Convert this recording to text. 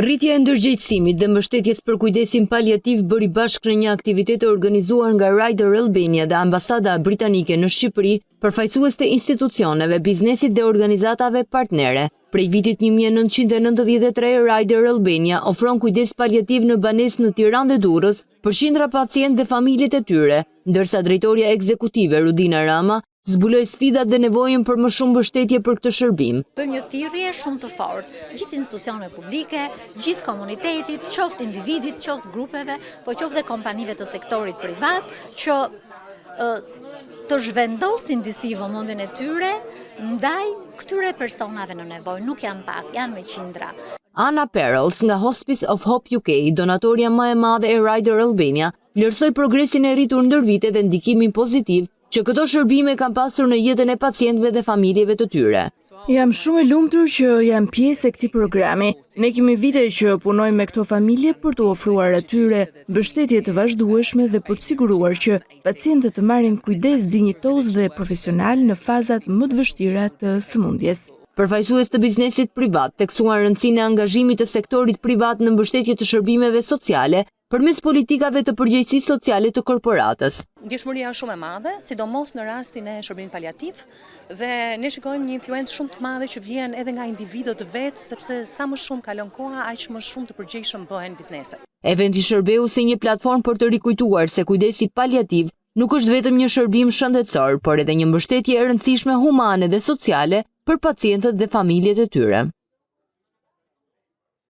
Rritja e ndërgjegjësimit dhe mbështetjes për kujdesin paliativ bëri bashkë në një aktivitet të organizuar nga Rider Albania dhe Ambasada Britanike në Shqipëri, përfaqësues të institucioneve, biznesit dhe organizatave partnere. Prej vitit 1993, Rider Albania ofron kujdes paliativ në banesë në Tiranë dhe Durrës për qindra pacientë dhe familjet e tyre, ndërsa drejtoria ekzekutive Rudina Rama zbuloi sfidat dhe nevojën për më shumë mbështetje për këtë shërbim. Bëjmë një thirrje shumë të fortë, gjithë institucioneve publike, gjithë komunitetit, qoftë individit, qoftë grupeve, po qoftë dhe kompanive të sektorit privat, që të zhvendosin disi vëmendjen e tyre ndaj këtyre personave në nevojë, nuk janë pak, janë me qindra. Anna Perels nga Hospice of Hope UK, donatorja më e madhe e Rider Albania, vlerësoi progresin e rritur ndër vite dhe ndikimin pozitiv që këto shërbime kanë pasur në jetën e pacientëve dhe familjeve të tyre. Jam shumë e lumtur që jam pjesë e këtij programi. Ne kemi vite që punojmë me këto familje për të ofruar atyre mbështetje të vazhdueshme dhe për të siguruar që pacientët të marrin kujdes dinjitoz dhe profesional në fazat më të vështira të sëmundjes. Përfaqësues të biznesit privat theksuan rëndësinë e angazhimit të sektorit privat në mbështetje të shërbimeve sociale përmes politikave të përgjegjësisë sociale të korporatës. Ndjeshmëria është shumë e madhe, sidomos në rastin e shërbimit paliativ, dhe ne shikojmë një influencë shumë të madhe që vjen edhe nga individët të vetë, sepse sa më shumë kalon koha, aq më shumë të përgjegjshëm bëhen bizneset. Eventi shërbeu si një platformë për të rikujtuar se kujdesi paliativ nuk është vetëm një shërbim shëndetësor, por edhe një mbështetje e rëndësishme humane dhe sociale për pacientët dhe familjet e tyre.